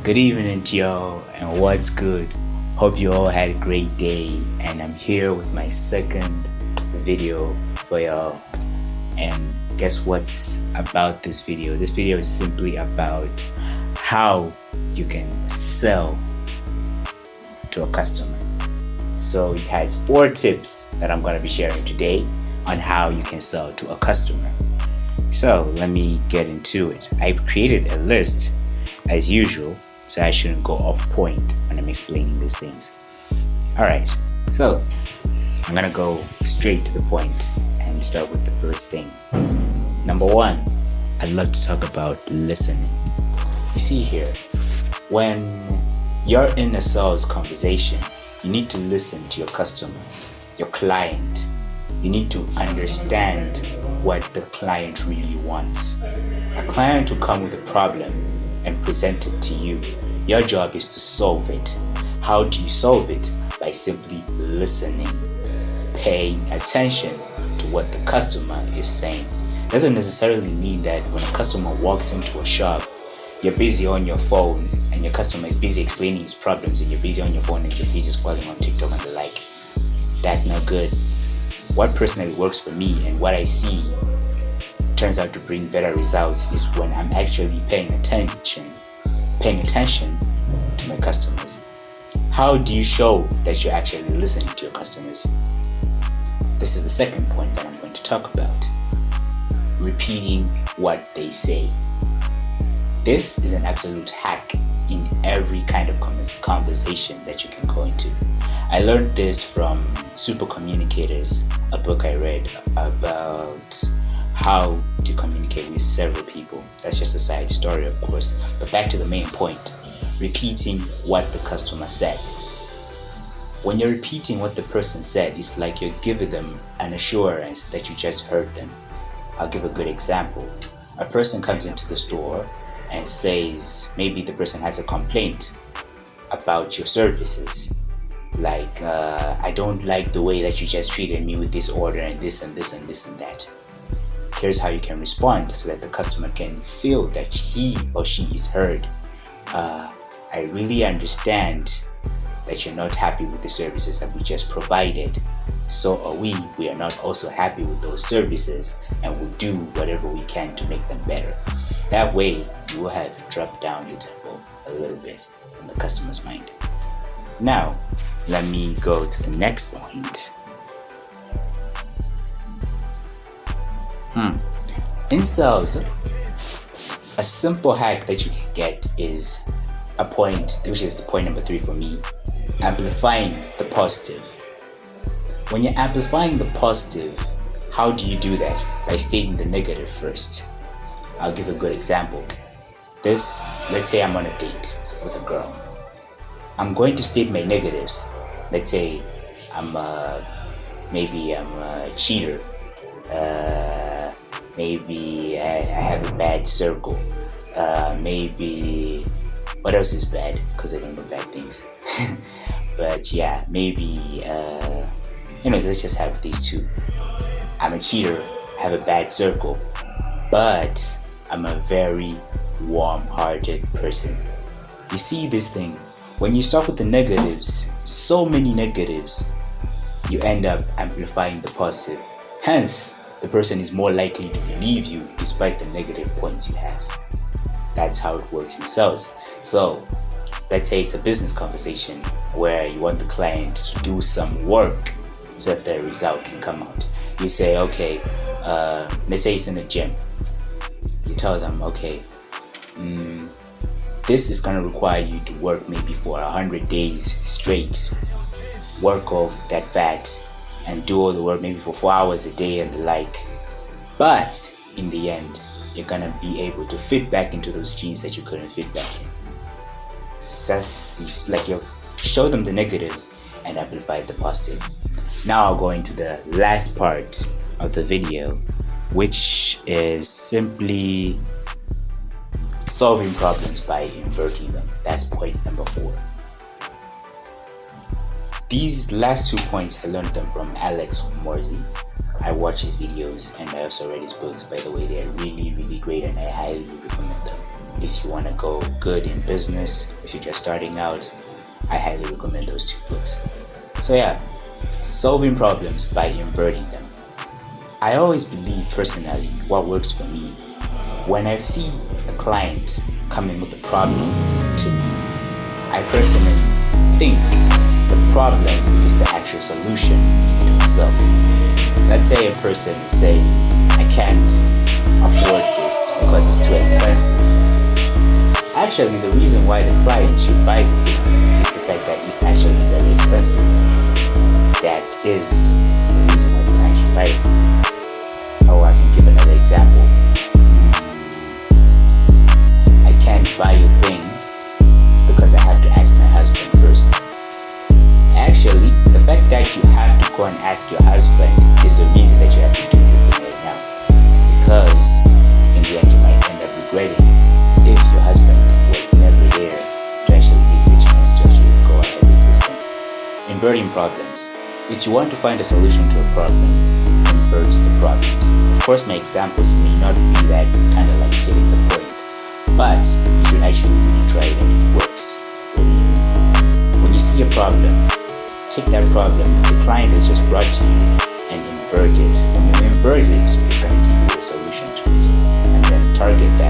Good evening to y'all, and what's good? Hope you all had a great day, and I'm here with my second video for y'all. And guess what's about this video? This video is simply about how you can sell to a customer. So it has 4 tips that I'm going to be sharing today on how you can sell to a customer. So let me get into it. I've created a list as usual, so I shouldn't go off point when I'm explaining these things. Alright, so I'm gonna go straight to the point and start with the first thing. Number 1, I'd love to talk about listening. You see here, when you're in a sales conversation, you need to listen to your customer, your client. You need to understand what the client really wants. A client will come with a problem and present it to you. Your job is to solve it. How do you solve it? By simply listening, paying attention to what the customer is saying. Doesn't necessarily mean that when a customer walks into a shop, you're busy on your phone and your customer is busy explaining his problems and you're busy on your phone and you're busy scrolling on TikTok and the like. That's not good. What personally works for me and what I see turns out to bring better results is when I'm actually paying attention to my customers. How do you show that you're actually listening to your customers? This is the second point that I'm going to talk about. Repeating what they say. This is an absolute hack in every kind of conversation that you can go into. I learned this from Super Communicators, a book I read about how to communicate with several people. That's just a side story, of course. But back to the main point, repeating what the customer said. When you're repeating what the person said, it's like you're giving them an assurance that you just heard them. I'll give a good example. A person comes into the store and says, maybe the person has a complaint about your services. Like, I don't like the way that you just treated me with this order and this and this and this and that. Here's how you can respond so that the customer can feel that he or she is heard. I really understand that you're not happy with the services that we just provided. So are we. We are not also happy with those services, and we'll do whatever we can to make them better. That way, you will have dropped down your tempo a little bit in the customer's mind. Now, let me go to the next point. In sales, a simple hack that you can get is a point, which is point number 3 for me, amplifying the positive. When you're amplifying the positive, how do you do that? By stating the negative first. I'll give a good example. Let's say I'm on a date with a girl. I'm going to state my negatives. Let's say maybe I'm a cheater. Maybe I have a bad circle. Maybe what else is bad? Because I don't know bad things. But yeah, maybe anyways, let's just have these 2. I'm a cheater, have a bad circle, but I'm a very warm-hearted person. You see this thing, when you start with the negatives, so many negatives, you end up amplifying the positive. Hence, the person is more likely to believe you despite the negative points you have. That's how it works in sales. So, let's say it's a business conversation where you want the client to do some work so that the result can come out. You say, okay, let's say it's in a gym. You tell them, okay, this is going to require you to work maybe for 100 days straight. Work off that fat and do all the work maybe for 4 hours a day and the like. But in the end, you're going to be able to fit back into those jeans that you couldn't fit back in. It's like you've showed them the negative and amplified the positive. Now I'll go into the last part of the video, which is simply solving problems by inverting them. That's point number 4. These last 2 points, I learned them from Alex Hormozi. I watch his videos and I also read his books. By the way, they are really, really great and I highly recommend them. if you want to go good in business, if you're just starting out, I highly recommend those 2 books. So yeah, solving problems by inverting them. I always believe personally what works for me. When I see a client coming with a problem to me, I personally think the problem is the actual solution to itself. Let's say a person is saying, I can't afford this because it's too expensive. Actually, the reason why the client should buy the thing is the fact that it's actually very expensive. That is the reason why the client should buy it. Oh, I can give another example. I can't buy a thing because I have to ask my husband first. Actually, the fact that you have to go and ask your husband is the reason that you have to do this thing right now. Because in the end, you might end up regretting if your husband was never there to actually give you a chance to actually go ahead with this thing. Inverting problems. If you want to find a solution to a problem, invert the problems. Of course, my examples may not be that kind of like hitting the point, but you should actually really try it and it works. When you see a problem, take that problem that the client has just brought to you and invert it. When you invert it, it's going to give you a solution to it, and then target that